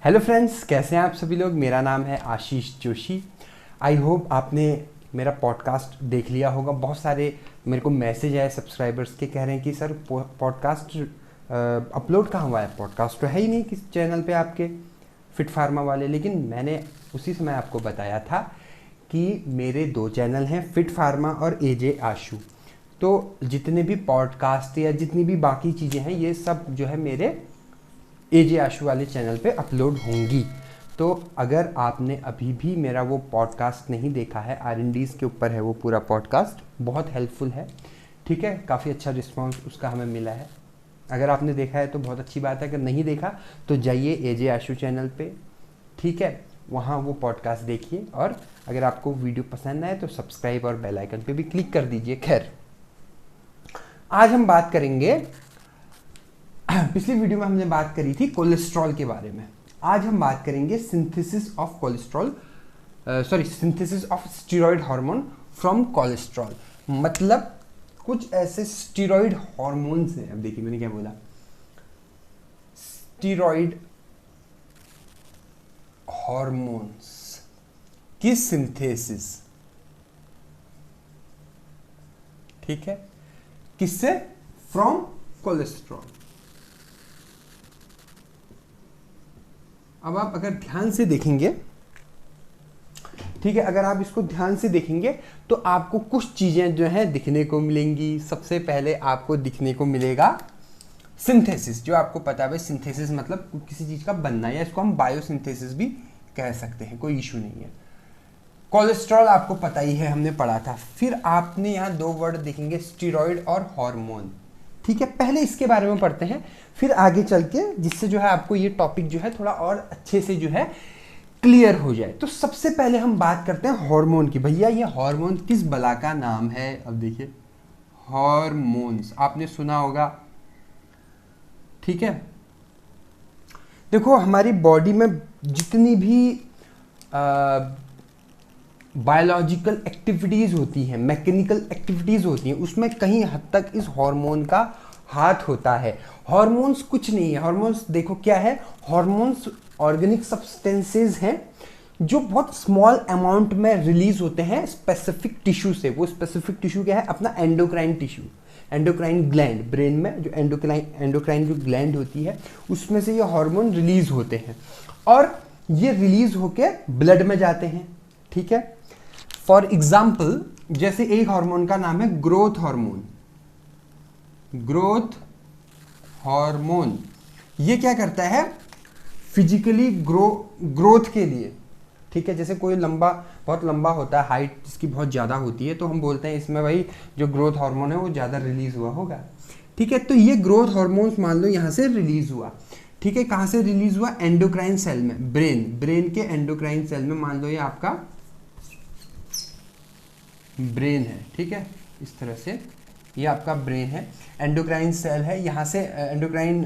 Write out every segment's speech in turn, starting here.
Hello friends, कैसे हैं आप सभी लोग। मेरा नाम है आशीष जोशी। आई होप आपने मेरा पॉडकास्ट देख लिया होगा। बहुत सारे मेरे को मैसेज आए सब्सक्राइबर्स के, कह रहे हैं कि सर पॉडकास्ट अपलोड कहाँ हुआ है। पॉडकास्ट तो है ही नहीं किस चैनल पे आपके फिट फार्मा वाले। लेकिन मैंने उसी समय आपको बताया था कि मेरे दो चैनल हैं, फिट फार्मा और एजे आशु। तो जितने भी पॉडकास्ट या जितनी भी बाकी चीज़ें हैं ये सब जो है मेरे एजे आशु वाले चैनल पे अपलोड होंगी। तो अगर आपने अभी भी मेरा वो पॉडकास्ट नहीं देखा है, R&Ds के ऊपर है वो पूरा पॉडकास्ट, बहुत हेल्पफुल है। ठीक है, काफ़ी अच्छा रिस्पांस उसका हमें मिला है। अगर आपने देखा है तो बहुत अच्छी बात है, अगर नहीं देखा तो जाइए एजे आशु चैनल पे, ठीक है, वहाँ वो पॉडकास्ट देखिए। और अगर आपको वीडियो पसंद आए तो सब्सक्राइब और बेल आइकन पे भी क्लिक कर दीजिए। खैर, आज हम बात करेंगे, पिछली वीडियो में हमने बात करी थी कोलेस्ट्रॉल के बारे में। आज हम बात करेंगे synthesis of cholesterol, synthesis of steroid hormone from cholesterol. मतलब कुछ ऐसे स्टीरॉयड हार्मोन्स हैं। अब देखिए मैंने क्या बोला, स्टीरॉयड हार्मोन्स की सिंथेसिस, ठीक है, किससे? From cholesterol. अब आप अगर ध्यान से देखेंगे, ठीक है, अगर आप इसको ध्यान से देखेंगे तो आपको कुछ चीजें जो है दिखने को मिलेंगी। सबसे पहले आपको दिखने को मिलेगा सिंथेसिस, जो आपको पता है भाई, सिंथेसिस मतलब किसी चीज का बनना, या इसको हम बायोसिंथेसिस भी कह सकते हैं, कोई इशू नहीं है। कोलेस्ट्रॉल आपको पता ही है, हमने पढ़ा था। फिर आपने यहाँ दो वर्ड देखेंगे, स्टीरॉयड और हार्मोन। ठीक है, पहले इसके बारे में पढ़ते हैं, फिर आगे चल के, जिससे जो है आपको ये टॉपिक जो है थोड़ा और अच्छे से जो है क्लियर हो जाए। तो सबसे पहले हम बात करते हैं हार्मोन की। भैया ये हार्मोन किस बला का नाम है? अब देखिए, हार्मोन्स आपने सुना होगा, ठीक है। देखो, हमारी बॉडी में जितनी भी बायोलॉजिकल एक्टिविटीज़ होती हैं, मैकेनिकल एक्टिविटीज़ होती हैं, उसमें कहीं हद तक इस हार्मोन का हाथ होता है। हार्मोन्स कुछ नहीं है। हार्मोन्स देखो क्या है, हार्मोन्स ऑर्गेनिक सब्सटेंसेस हैं जो बहुत स्मॉल अमाउंट में रिलीज होते हैं स्पेसिफिक टिश्यू से। वो स्पेसिफिक टिश्यू क्या है? अपना endocrine tissue, endocrine gland. Brain में जो एंडोक्राइन जो ग्लैंड होती है उसमें से ये हार्मोन रिलीज होते हैं और ये रिलीज होके ब्लड में जाते हैं, ठीक है। फॉर एग्जाम्पल, जैसे एक हार्मोन का नाम है ग्रोथ हार्मोन। ग्रोथ हार्मोन ये क्या करता है? फिजिकली ग्रोथ के लिए, ठीक है। जैसे कोई बहुत लंबा होता है, हाइट जिसकी बहुत ज़्यादा होती है, तो हम बोलते हैं इसमें भाई जो ग्रोथ हार्मोन है वो ज़्यादा रिलीज हुआ होगा, ठीक है। तो ये ग्रोथ हार्मोन्स मान लो यहाँ से रिलीज हुआ, ठीक है। कहाँ से रिलीज हुआ? एंडोक्राइन सेल में, ब्रेन के एंडोक्राइन सेल में। मान लो ये आपका ब्रेन है, ठीक है, इस तरह से ये आपका ब्रेन है, एंडोक्राइन सेल है, यहाँ से एंडोक्राइन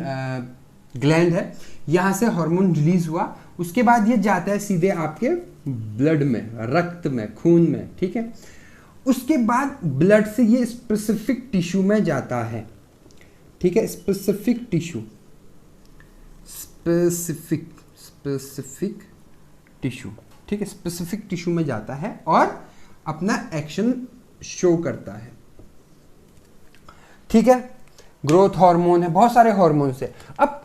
ग्लैंड है, यहाँ से हार्मोन रिलीज हुआ। उसके बाद ये जाता है सीधे आपके ब्लड में, रक्त में, खून में, ठीक है। उसके बाद ब्लड से ये स्पेसिफिक टिश्यू में जाता है, ठीक है। स्पेसिफिक टिश्यू, स्पेसिफिक टिश्यू, ठीक है, स्पेसिफिक टिश्यू में जाता है और अपना एक्शन शो करता है, ठीक है। ग्रोथ हार्मोन है, बहुत सारे हार्मोन्स है। अब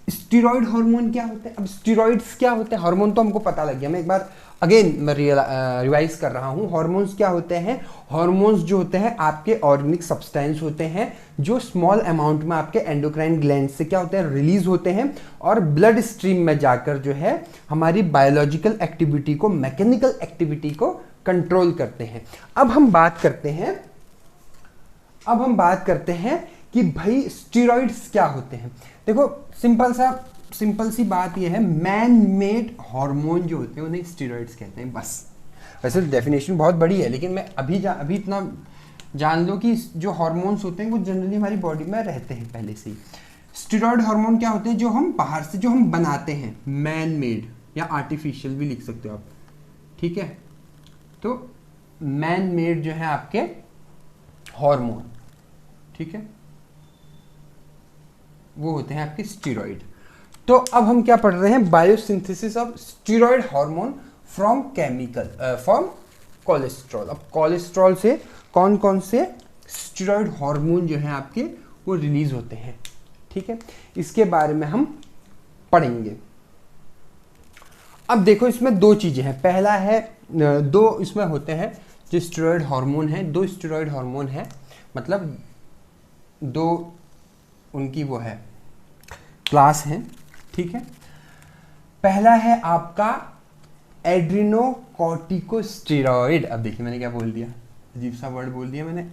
स्टीरॉयड हार्मोन क्या होते हैं? अब स्टीरॉयड्स क्या होते हैं? हार्मोन तो हमको पता लग गया, मैं एक बार अगेन मैं रिवाइज कर रहा हूँ। हार्मोन्स क्या होते हैं? हार्मोन्स जो होते हैं आपके ऑर्गेनिक सब्सटेंस होते हैं जो स्मॉल अमाउंट में आपके एंडोक्राइन ग्लैंड से क्या होते हैं? रिलीज होते हैं और ब्लड स्ट्रीम में जाकर जो है हमारी बायोलॉजिकल एक्टिविटी को, मैकेनिकल एक्टिविटी को कंट्रोल करते हैं। अब हम बात करते हैं कि भाई स्टीरॉइड्स क्या होते हैं। देखो, सिंपल सी बात यह है, मैन मेड हार्मोन जो होते हैं उन्हें स्टीरॉइड्स कहते हैं, बस। वैसे डेफिनेशन बहुत बड़ी है, लेकिन मैं अभी इतना जान लो कि जो हार्मोन्स होते हैं वो जनरली हमारी बॉडी में रहते हैं पहले से ही। स्टीरॉयड हार्मोन क्या होते हैं? जो हम बाहर से जो हम बनाते हैं, मैन मेड या आर्टिफिशियल भी लिख सकते हो आप, ठीक है। तो मैन मेड जो है आपके हार्मोन, ठीक है, वो होते हैं आपके स्टीरॉयड। तो अब हम क्या पढ़ रहे हैं, biosynthesis of steroid hormone from chemical from cholesterol. अब कोलेस्ट्रॉल से कौन कौन से स्टेरॉइड हार्मोन जो हैं आपके वो रिलीज होते हैं, ठीक है, इसके बारे में हम पढ़ेंगे। अब देखो इसमें दो चीजें हैं, पहला है दो इसमें होते हैं जो स्टेरॉइड हार्मोन है, दो स्टेरॉइड हार्मोन है, मतलब दो उनकी वो है क्लास है, ठीक है। पहला है आपका एड्रीनोकॉर्टिकोस्टेरॉइड। अब देखिए मैंने क्या बोल दिया, अजीब सा वर्ड बोल दिया मैंने,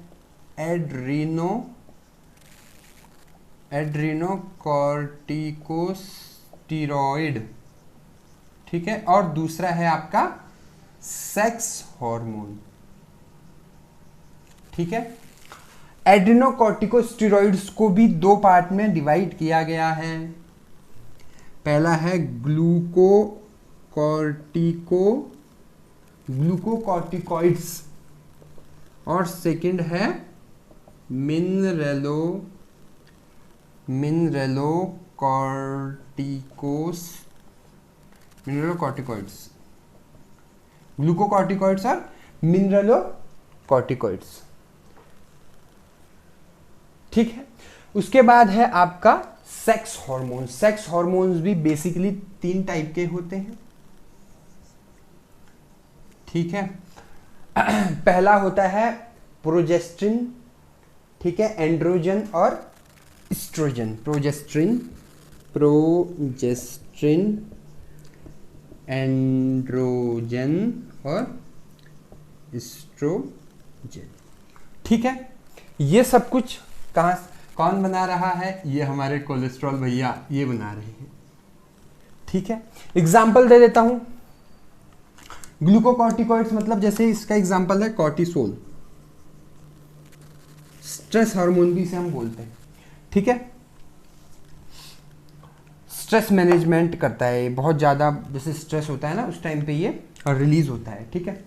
एड्रीनोकॉर्टिकोस्टेरॉइड, ठीक है। और दूसरा है आपका सेक्स हार्मोन, ठीक है। एड्रीनोकॉर्टिकोस्टेरॉइड्स को भी दो पार्ट में डिवाइड किया गया है। पहला है ग्लूकोकॉर्टिकॉइड्स और सेकंड है मिनरलोकॉर्टिकॉइड्स, ग्लूकोकॉर्टिकॉइड्स और मिनरलोकॉर्टिकॉइड्स, ठीक है। उसके बाद है आपका सेक्स हार्मोन। सेक्स हार्मोन्स भी बेसिकली 3 टाइप के होते हैं, ठीक है। पहला होता है प्रोजेस्ट्रिन, ठीक है, एंड्रोजन और एस्ट्रोजन। प्रोजेस्ट्रिन, एंड्रोजन और एस्ट्रोजन, ठीक है। ये सब कुछ कौन बना रहा है, ये हमारे कोलेस्ट्रॉल भैया ये बना रहे हैं, ठीक है। एग्जाम्पल दे देता हूं, ग्लूकोकॉर्टिकॉइड्स मतलब जैसे इसका एग्जाम्पल है कॉर्टिसोल, स्ट्रेस हार्मोन भी इसे हम बोलते हैं, ठीक है। स्ट्रेस मैनेजमेंट करता है, बहुत ज्यादा जैसे स्ट्रेस होता है ना उस टाइम पे ये रिलीज होता है, ठीक है।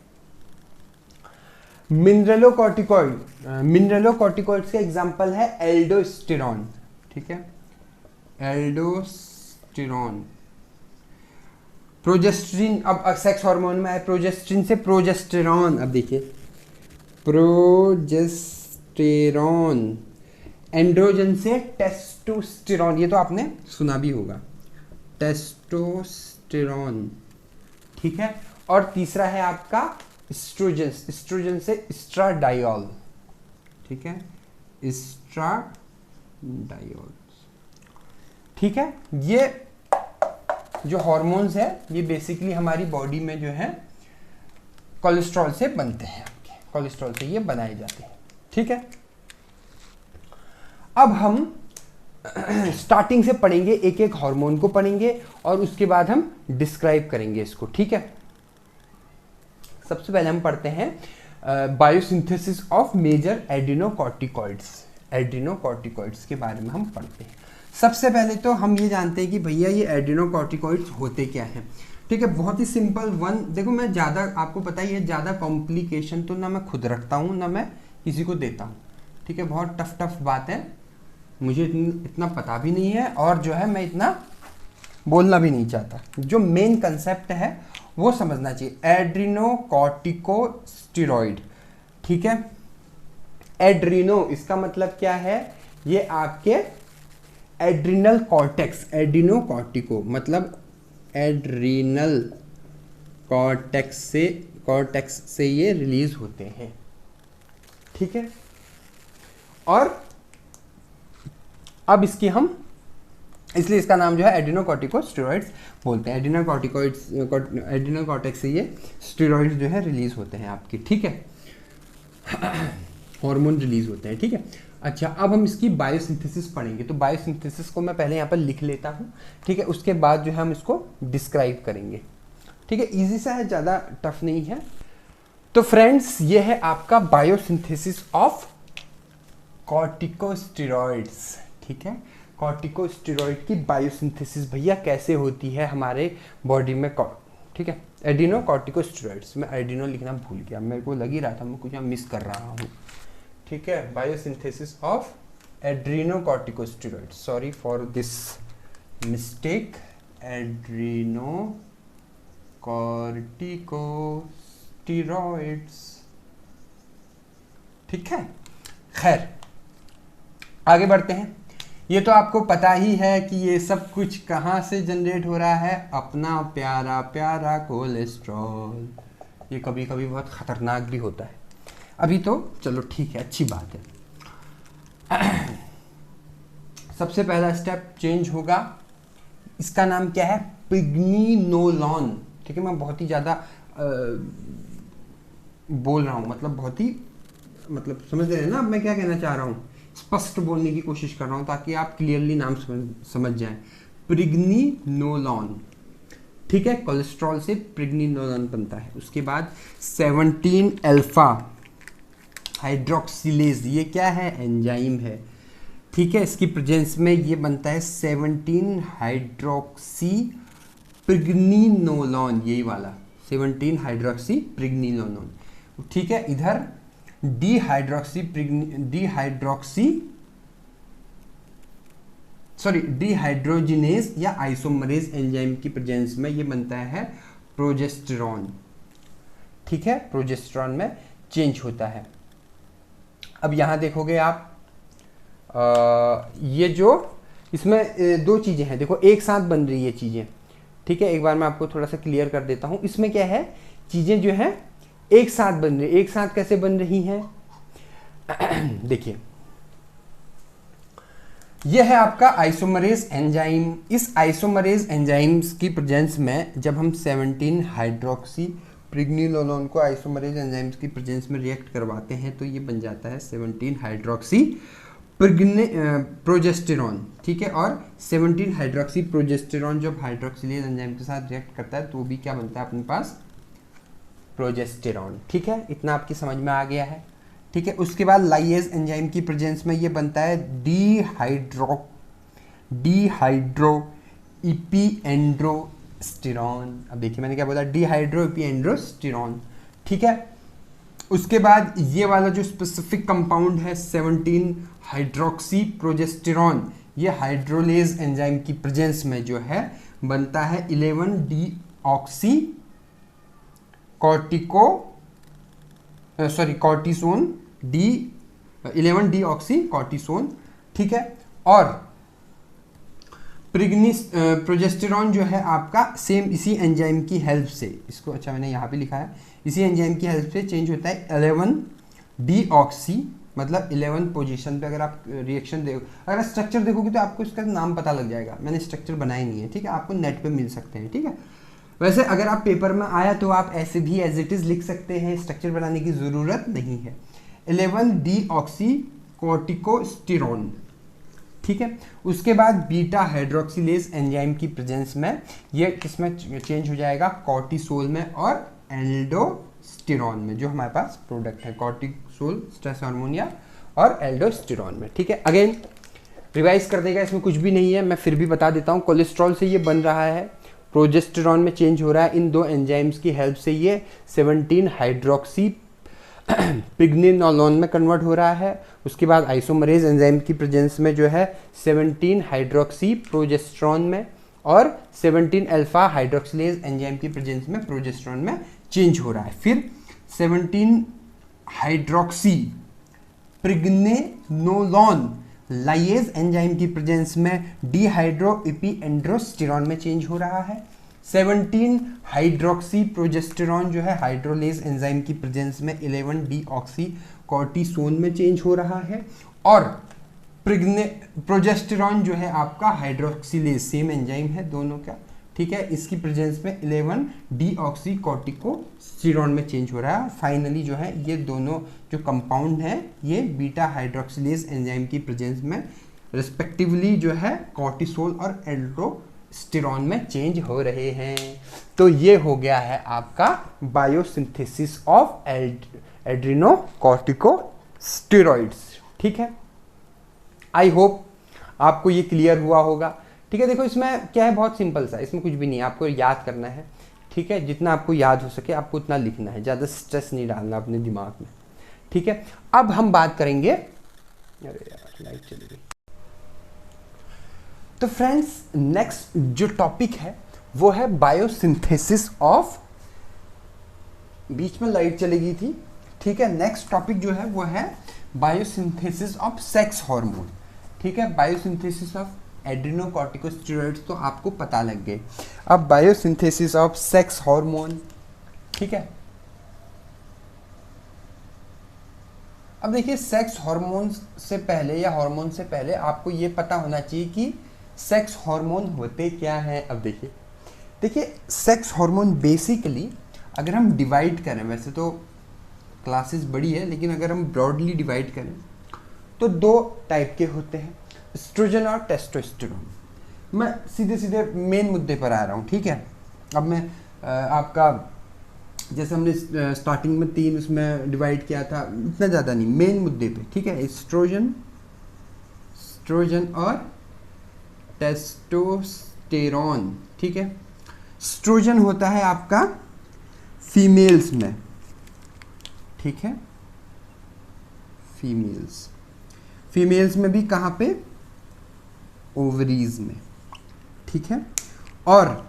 मिनरलोकॉर्टिकॉइड्स का एग्जांपल है एल्डोस्टेरॉन, ठीक है, एल्डोस्टेरॉन। प्रोजेस्ट्रिन, अब सेक्स हार्मोन में है, प्रोजेस्ट्रिन से प्रोजेस्टेरॉन। अब देखिए प्रोजेस्टेरॉन, एंड्रोजन से टेस्टोस्टेरॉन, ये तो आपने सुना भी होगा, टेस्टोस्टेरॉन, ठीक है। और तीसरा है आपका एस्ट्रोजन, एस्ट्रोजन से एस्ट्राडायोल, ठीक है, एस्ट्राडायोल, ठीक है। ये जो हार्मोन्स है ये बेसिकली हमारी बॉडी में जो है कोलेस्ट्रॉल से बनते हैं, कोलेस्ट्रॉल से ये बनाए जाते हैं, ठीक है। अब हम स्टार्टिंग से पढ़ेंगे, एक एक हार्मोन को पढ़ेंगे और उसके बाद हम डिस्क्राइब करेंगे इसको, ठीक है। सबसे पहले हम पढ़ते हैं बायोसिंथेसिस ऑफ मेजर एड्रीनोकॉर्टिकॉइड्स। एड्रीनोकॉर्टिकॉइड्स के बारे में हम पढ़ते हैं। सबसे पहले तो हम ये जानते हैं कि भैया ये एड्रीनोकॉर्टिकॉइड्स होते क्या हैं, ठीक है। बहुत ही सिंपल वन, देखो मैं ज़्यादा, आपको पता ही है ज़्यादा कॉम्प्लिकेशन तो ना मैं खुद रखता हूँ ना मैं किसी को देता हूँ, ठीक है। बहुत टफ बात है, मुझे इतना पता भी नहीं है और जो है मैं इतना बोलना भी नहीं चाहता। जो मेन कंसेप्ट है वो समझना चाहिए, एड्रीनोकॉर्टिकोस्टेरॉइड, ठीक है। एड्रीनो इसका मतलब क्या है, ये आपके एड्रिनल कॉर्टेक्स, एड्रीनोकॉर्टिको मतलब एड्रीनल कॉर्टेक्स से ये रिलीज होते हैं, ठीक है। और अब इसकी हम, इसलिए इसका नाम जो है एड्रीनोकॉर्टिकोस्टेरॉइड्स बोलते हैं। एड्रीनल कॉर्टेक्स से ये स्टेरॉइड्स जो है रिलीज होते हैं आपके, ठीक है, हार्मोन रिलीज होते हैं, ठीक है। अच्छा, अब हम इसकी बायोसिंथेसिस पढ़ेंगे, तो बायोसिंथेसिस को मैं पहले यहाँ पर लिख लेता हूँ, ठीक है। उसके बाद जो है हम इसको डिस्क्राइब करेंगे, ठीक है। इजी सा है, ज़्यादा टफ नहीं है। तो फ्रेंड्स ये है आपका बायोसिंथेसिस ऑफ कॉर्टिकोस्टेरॉइड्स, ठीक है। कॉर्टिकोस्टेरॉइड की बायोसिंथेसिस भैया कैसे होती है हमारे बॉडी में, ठीक है। एड्रीनोकॉर्टिकोस्टेरॉइड्स, मैं एड्रीनो लिखना भूल गया, मेरे को लग ही रहा था मैं कुछ मिस कर रहा हूँ, ठीक है। Biosynthesis of adrenocorticosteroid, sorry for this mistake. Adrenocorticosteroids. ठीक है, खैर आगे बढ़ते हैं। ये तो आपको पता ही है कि ये सब कुछ कहाँ से जनरेट हो रहा है, अपना प्यारा प्यारा कोलेस्ट्रॉल। ये कभी कभी बहुत खतरनाक भी होता है। अभी तो चलो ठीक है, अच्छी बात है। सबसे पहला स्टेप चेंज होगा, इसका नाम क्या है, प्रिग्निनोलॉन। ठीक है, मैं बहुत ही ज़्यादा बोल रहा हूँ, मतलब बहुत ही, मतलब समझ रहे हैं ना अब मैं क्या कहना चाह रहा हूँ, स्पष्ट बोलने की कोशिश कर रहा हूँ ताकि आप क्लियरली नाम समझ जाएं। प्रिग्निनोलॉन, ठीक है, कोलेस्ट्रॉल से प्रिग्निनोलॉन बनता है। उसके बाद 17 अल्फा हाइड्रोक्सिलेज, ये क्या है, एंजाइम है। ठीक है, इसकी प्रेजेंस में ये बनता है 17 हाइड्रोक्सी प्रिग्निनोलॉन, यही वाला 17 हाइड्रोक्सी प्रिग्निनोलॉन। ठीक है, इधर डिहाइड्रोजिनेज या आइसोमरेज एंजाइम की प्रेजेंस में ये बनता है प्रोजेस्टेरॉन। ठीक है, प्रोजेस्टेरॉन में चेंज होता है। अब यहां देखोगे आप, ये जो इसमें दो चीजें हैं, देखो एक साथ बन रही है चीजें। ठीक है, एक बार मैं आपको थोड़ा सा क्लियर कर देता हूं। इसमें क्या है, चीजें जो है एक साथ बन रही है। एक साथ कैसे बन रही हैं, देखिए यह है आपका आइसोमरेज एंजाइम। इस आइसोमरेज एंजाइम्स की प्रेजेंस में जब हम 17 हाइड्रोक्सी प्रिग्निनोलॉन को आइसोमरेज एंजाइम्स की प्रेजेंस में रिएक्ट करवाते हैं तो ये बन जाता है 17 हाइड्रोक्सी प्रोजेस्टेरॉन। ठीक है, और 17 हाइड्रोक्सी प्रोजेस्टेरॉन जब हाइड्रोक्सिलेज एंजाइम के साथ रिएक्ट करता है तो भी क्या बनता है अपने पास, प्रोजेस्टेरॉन। ठीक है, इतना आपकी समझ में आ गया है। ठीक है, उसके बाद लाइएज एंजाइम की प्रेजेंस में ये बनता है डिहाइड्रो इपीएंड्रोस्टेरॉन। अब देखिए मैंने क्या बोला, डिहाइड्रो इपीएंड्रोस्टेरॉन। ठीक है, उसके बाद ये वाला जो स्पेसिफिक कंपाउंड है 17 हाइड्रोक्सी प्रोजेस्टेरॉन, ये हाइड्रोलेज एंजाइम की प्रेजेंस में जो है बनता है 11 डीऑक्सी कॉर्टिसोन 11 डीऑक्सी कॉर्टिसोन। ठीक है, और प्रोजेस्टेरॉन जो है आपका सेम इसी एंजाइम की हेल्प से, इसको अच्छा मैंने यहाँ पे लिखा है, इसी एंजाइम की हेल्प से चेंज होता है 11 डीऑक्सी, मतलब 11 पोजीशन पे। अगर आप रिएक्शन देखो, अगर स्ट्रक्चर देखोगे तो आपको इसका नाम पता लग जाएगा। मैंने स्ट्रक्चर बनाया नहीं है, ठीक है, आपको नेट पे मिल सकते हैं। ठीक है, वैसे अगर आप पेपर में आया तो आप ऐसे भी एज इट इज लिख सकते हैं, स्ट्रक्चर बनाने की ज़रूरत नहीं है। 11 डीऑक्सी कॉर्टिकोस्टेरॉन। ठीक है, उसके बाद बीटा हाइड्रोक्सिलेज एंजाइम की प्रेजेंस में ये किसमें चेंज हो जाएगा, कॉर्टिसोल में और एल्डोस्टेरॉन में, जो हमारे पास प्रोडक्ट है कॉर्टिसोल स्ट्रेस हार्मोनिया और एल्डोस्टेरॉन में। ठीक है, अगेन रिवाइज कर देगा, इसमें कुछ भी नहीं है, मैं फिर भी बता देता हूँ। कोलेस्ट्रॉल से ये बन रहा है, प्रोजेस्टेरॉन में चेंज हो रहा है, इन दो एंजाइम्स की हेल्प से ये 17 हाइड्रोक्सी प्रिग्निनोलॉन में कन्वर्ट हो रहा है। उसके बाद आइसोमरेज एंजाइम की प्रेजेंस में जो है 17 हाइड्रोक्सी प्रोजेस्टेरॉन में और 17 अल्फा हाइड्रोक्सिलेज एंजाइम की प्रेजेंस में प्रोजेस्टेरॉन में चेंज हो रहा है। फिर 17 हाइड्रोक्सी प्रिग्निनोलॉन लाइएज एंजाइम की प्रेजेंस में डिहाइड्रो इपीएंड्रोस्टेरॉन में चेंज हो रहा है। 17 हाइड्रोक्सी प्रोजेस्टेरॉन जो है हाइड्रोलेज एंजाइम की प्रेजेंस में 11 डीऑक्सी कॉर्टिसोन में चेंज हो रहा है। और प्रोजेस्टेरॉन जो है आपका हाइड्रोक्सिलेज, सेम एंजाइम है दोनों का। ठीक है, इसकी प्रेजेंस में 11 डीऑक्सी कॉर्टिकोस्टेरॉन में चेंज हो रहा है। फाइनली जो है ये दोनों जो कंपाउंड हैं ये बीटा हाइड्रोक्सिलेज एंजाइम की प्रेजेंस में रिस्पेक्टिवली जो है कॉर्टिसोल और एल्डोस्टेरॉन में चेंज हो रहे हैं। तो ये हो गया है आपका बायोसिंथेसिस ऑफ एड्रिनोकॉर्टिकोस्टेरॉइड्स। ठीक है, आई होप आपको ये क्लियर हुआ होगा। ठीक है, देखो इसमें क्या है, बहुत सिंपल सा, इसमें कुछ भी नहीं है, आपको याद करना है। ठीक है, जितना आपको याद हो सके आपको उतना लिखना है, ज़्यादा स्ट्रेस नहीं डालना अपने दिमाग में। ठीक है, अब हम बात करेंगे, अरे यार लाइट चली गई। तो फ्रेंड्स नेक्स्ट जो टॉपिक है वो है बायोसिंथेसिस ऑफ, बीच में लाइट चली गई थी, ठीक है। नेक्स्ट टॉपिक जो है वो है बायोसिंथेसिस ऑफ सेक्स हार्मोन, ठीक है। बायोसिंथेसिस ऑफ एड्रेनोकॉर्टिकोस्टेरॉइड्स तो आपको पता लग गए। अब बायोसिंथेसिस ऑफ सेक्स हार्मोन, ठीक है। अब देखिए सेक्स हार्मोन से पहले या हार्मोन से पहले आपको ये पता होना चाहिए कि सेक्स हार्मोन होते क्या हैं। अब देखिए सेक्स हार्मोन बेसिकली अगर हम डिवाइड करें, वैसे तो क्लासेस बड़ी है लेकिन अगर हम ब्रॉडली डिवाइड करें तो दो टाइप के होते हैं, एस्ट्रोजन और टेस्टोस्टेरोन। मैं सीधे सीधे मेन मुद्दे पर आ रहा हूँ, ठीक है। अब मैं आपका जैसे हमने स्टार्टिंग में 3 उसमें डिवाइड किया था, इतना ज़्यादा नहीं, मेन मुद्दे पे, ठीक है। एस्ट्रोजन और टेस्टोस्टेरोन, ठीक है। एस्ट्रोजन होता है आपका फीमेल्स में, ठीक है। फीमेल्स में भी कहाँ पे, ओवरीज में, ठीक है। और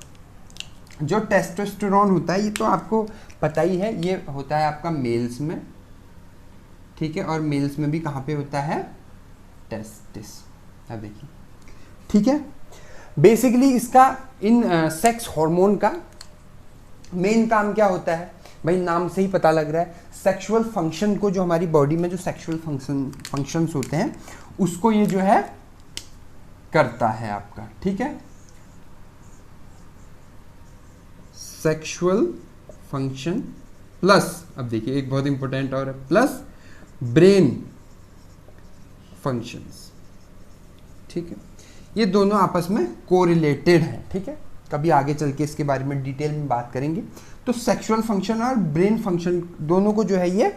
जो टेस्टोस्टेरोन होता है ये तो आपको पता ही है, ये होता है आपका मेल्स में, ठीक है। और मेल्स में भी कहाँ पे होता है, टेस्टिस। अब देखिए, ठीक है। बेसिकली इसका इन सेक्स हार्मोन का मेन काम क्या होता है भाई, नाम से ही पता लग रहा है, सेक्सुअल फंक्शन को, जो हमारी बॉडी में जो सेक्सुअल फंक्शंस होते हैं उसको ये जो है करता है आपका, ठीक है। सेक्सुअल फंक्शन प्लस, अब देखिए एक बहुत इंपॉर्टेंट और है, प्लस ब्रेन फंक्शंस, ठीक है। ये दोनों आपस में कोरिलेटेड हैं, ठीक है। कभी आगे चल के इसके बारे में डिटेल में बात करेंगे। तो सेक्सुअल फंक्शन और ब्रेन फंक्शन दोनों को जो है ये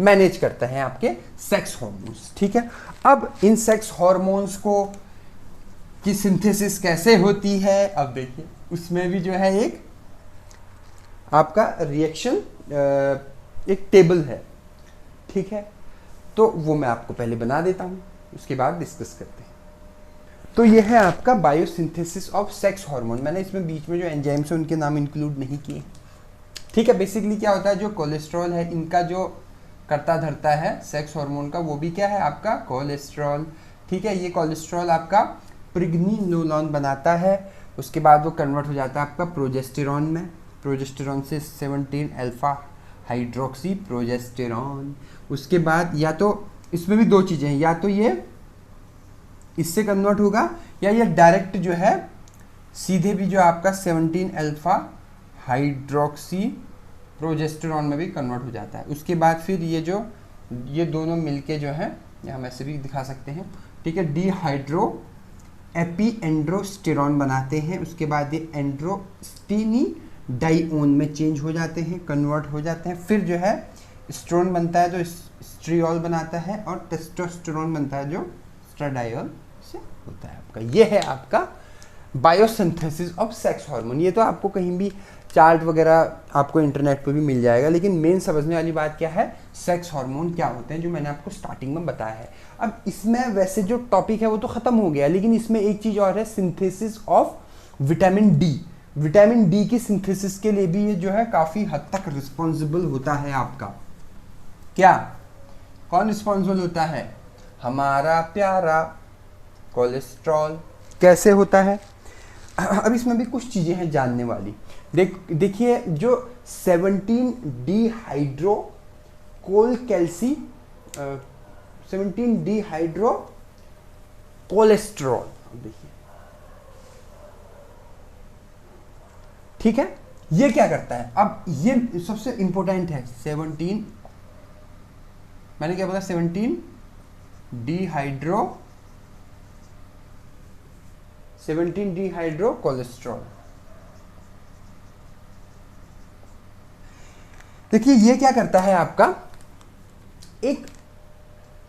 मैनेज करता है आपके सेक्स हार्मोन्स, ठीक है। अब इन सेक्स हार्मोन्स को की सिंथेसिस कैसे होती है, अब देखिए उसमें भी जो है एक आपका रिएक्शन, एक टेबल है, ठीक है। तो वो मैं आपको पहले बना देता हूँ, उसके बाद डिस्कस करते हैं। तो ये है आपका बायोसिंथेसिस ऑफ सेक्स हार्मोन। मैंने इसमें बीच में जो एंजाइम्स हैं उनके नाम इंक्लूड नहीं किए, ठीक है। बेसिकली क्या होता है, जो कोलेस्ट्रॉल है इनका जो करता धरता है सेक्स हार्मोन का, वो भी क्या है आपका कोलेस्ट्रॉल, ठीक है। ये कोलेस्ट्रॉल आपका प्रेग्निनोलोन बनाता है, उसके बाद वो कन्वर्ट हो जाता है आपका प्रोजेस्टेरॉन में, प्रोजेस्टेरॉन से 17 अल्फा हाइड्रोक्सी प्रोजेस्टेरॉन। उसके बाद या तो इसमें भी दो चीज़ें हैं, या तो ये इससे कन्वर्ट होगा या ये डायरेक्ट जो है सीधे भी जो आपका 17 अल्फा हाइड्रोक्सी प्रोजेस्टेरॉन में भी कन्वर्ट हो जाता है। उसके बाद फिर ये दोनों मिलके जो है, या हम ऐसे भी दिखा सकते हैं, ठीक है, डिहाइड्रो एपीएंड्रोस्टेरॉन बनाते हैं। उसके बाद ये एंड्रोस्टेनी डाइओन में चेंज हो जाते हैं, कन्वर्ट हो जाते हैं। फिर जो है स्ट्रोन बनता है जो स्ट्रियोल बनाता है, और टेस्टोस्टेरोन बनता है जो स्ट्राडाइल से होता है आपका। ये है आपका बायोसिंथेसिस ऑफ सेक्स हार्मोन। ये तो आपको कहीं भी चार्ट वगैरह आपको इंटरनेट पे भी मिल जाएगा, लेकिन मेन समझने वाली बात क्या है, सेक्स हार्मोन क्या होते हैं, जो मैंने आपको स्टार्टिंग में बताया है। अब इसमें वैसे जो टॉपिक है वो तो खत्म हो गया, लेकिन इसमें एक चीज़ और है, synthesis of vitamin D. Vitamin D की सिंथेसिस के लिए भी ये जो है काफ़ी हद तक रिस्पॉन्सिबल होता है आपका। क्या, कौन रिस्पॉन्सिबल होता है, हमारा प्यारा कोलेस्ट्रॉल। कैसे होता है, अब इसमें भी कुछ चीज़ें हैं जानने वाली। देखिए जो 17 डिहाइड्रो कोल कैल्सी 17 डिहाइड्रो कोलेस्ट्रॉल, देखिए, ठीक है, ये क्या करता है। अब ये सबसे इंपॉर्टेंट है, 17, मैंने क्या बोला, 17 डिहाइड्रो कोलेस्ट्रॉल। देखिए ये क्या करता है, आपका एक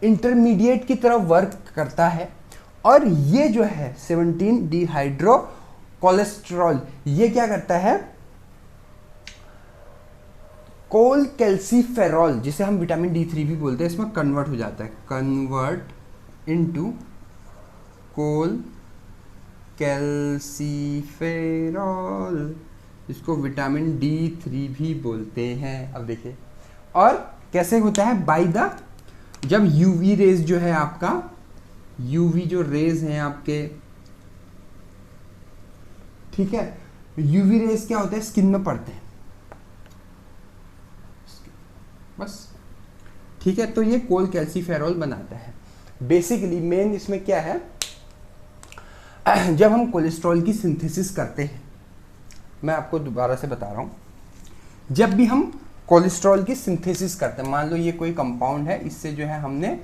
इंटरमीडिएट की तरह वर्क करता है, और ये जो है 17 डिहाइड्रो कोलेस्ट्रॉल ये क्या करता है, कोल कैल्सीफेरॉल, जिसे हम विटामिन D3 भी बोलते हैं, इसमें कन्वर्ट हो जाता है, कन्वर्ट इनटू कोल कैल्सीफेरॉल, इसको विटामिन D3 भी बोलते हैं। अब देखिए, और कैसे होता है, बाय द, जब यूवी रेज जो है आपका, यूवी जो रेज हैं आपके, ठीक है, यूवी रेज क्या होता है, स्किन में पड़ते हैं बस, ठीक है। तो ये कोलकैल्सिफेरॉल बनाता है। बेसिकली मेन इसमें क्या है, जब हम कोलेस्ट्रॉल की सिंथेसिस करते हैं, मैं आपको दोबारा से बता रहा हूं, जब भी हम कोलेस्ट्रॉल की सिंथेसिस करते हैं, मान लो ये कोई कंपाउंड है, इससे जो है हमने,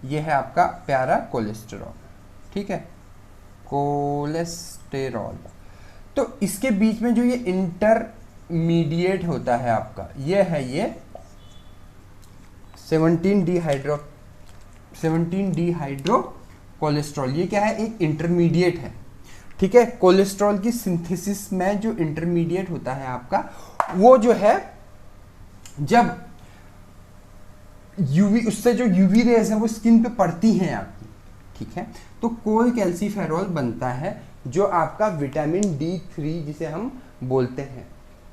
ये है आपका प्यारा कोलेस्टेरॉल, ठीक है, कोलेस्टेरॉल, तो इसके बीच में जो ये इंटरमीडिएट होता है आपका, ये है ये 17 डिहाइड्रो कोलेस्ट्रॉल, ये क्या है, एक इंटरमीडिएट है, ठीक है। कोलेस्ट्रॉल की सिंथेसिस में जो इंटरमीडिएट होता है आपका, वो जो है जब यूवी, उससे जो यूवी रेज है वो स्किन पे पड़ती हैं आपकी, ठीक है, तो कोलकैल्सिफेरॉल बनता है, जो आपका विटामिन D3 जिसे हम बोलते हैं,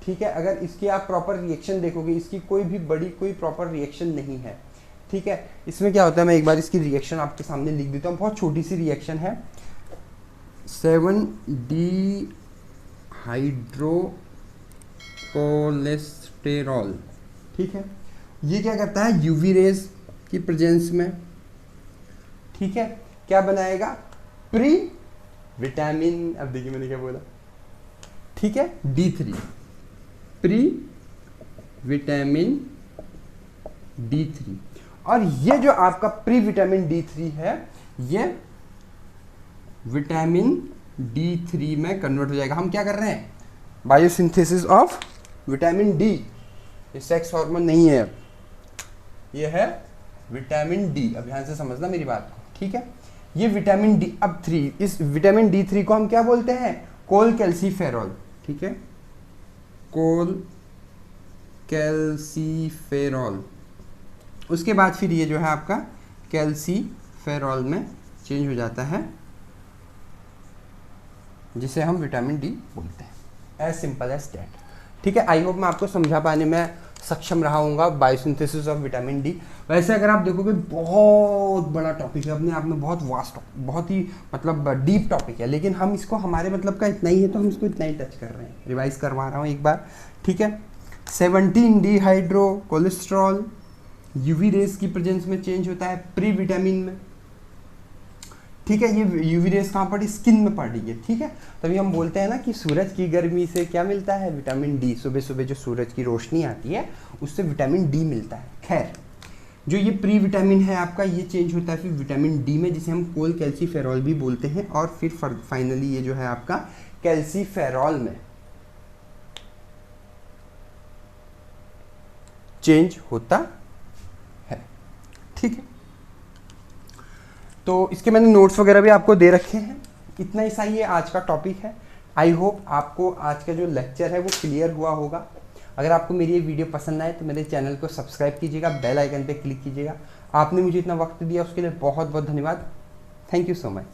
ठीक है। अगर इसकी आप प्रॉपर रिएक्शन देखोगे, इसकी कोई भी बड़ी कोई प्रॉपर रिएक्शन नहीं है, ठीक है। इसमें क्या होता है, मैं एक बार इसकी रिएक्शन आपके सामने लिख देता हूँ, बहुत छोटी सी रिएक्शन है, 7-डीहाइड्रोकोलेस्टेरॉल, ठीक है। ये क्या करता है, यूवी रेज की प्रेजेंस में, ठीक है, क्या बनाएगा, प्री विटामिन, अब देखिए मैंने क्या बोला, ठीक है, D3, प्री विटामिन D3, और ये जो आपका प्री विटामिन D3 है, ये विटामिन D3 में कन्वर्ट हो जाएगा। हम क्या कर रहे हैं, बायोसिंथेसिस ऑफ विटामिन D, ये सेक्स हार्मोन नहीं है, ये है विटामिन D। अब ध्यान से समझना मेरी बात को, ठीक है। ये विटामिन D, अब 3, इस विटामिन D3 को हम क्या बोलते हैं, कोलकैल्सिफेरॉल, ठीक है, कोलकैल्सिफेरॉल। उसके बाद फिर ये जो है आपका कैल्सीफेरॉल में चेंज हो जाता है, जिसे हम विटामिन D बोलते हैं। एज सिंपल एज दैट, ठीक है। आई होप मैं आपको समझा पाने में सक्षम रहा हूँगा, बायोसिंथेसिस ऑफ विटामिन D। वैसे अगर आप देखोगे बहुत बड़ा टॉपिक है, अपने आप में बहुत वास्ट, बहुत ही मतलब डीप टॉपिक है, लेकिन हम इसको, हमारे मतलब का इतना ही है, तो हम इसको इतना ही टच कर रहे हैं, रिवाइज करवा रहा हूँ एक बार, ठीक है। 17 डिहाइड्रो कोलेस्ट्रॉल यूवी रेज की प्रेजेंस में चेंज होता है प्री विटामिन में, ठीक है। ये यूवी रेज कहाँ पड़ी, स्किन में पड़ रही है, ठीक है। तभी हम बोलते हैं ना कि सूरज की गर्मी से क्या मिलता है, विटामिन D, सुबह सुबह जो सूरज की रोशनी आती है उससे विटामिन D मिलता है। खैर, जो ये प्री विटामिन है आपका, ये चेंज होता है फिर विटामिन D में, जिसे हम कोलकैल्सिफेरॉल भी बोलते हैं, और फिर फाइनली ये जो है आपका कैल्सीफेरॉल में चेंज होता है, ठीक है। तो इसके मैंने नोट्स वगैरह भी आपको दे रखे हैं। इतना ही सही है, आज का टॉपिक है। आई होप आपको आज का जो लेक्चर है वो क्लियर हुआ होगा। अगर आपको मेरी ये वीडियो पसंद आए तो मेरे चैनल को सब्सक्राइब कीजिएगा, बेल आइकन पे क्लिक कीजिएगा। आपने मुझे इतना वक्त दिया उसके लिए बहुत बहुत धन्यवाद। Thank you so much.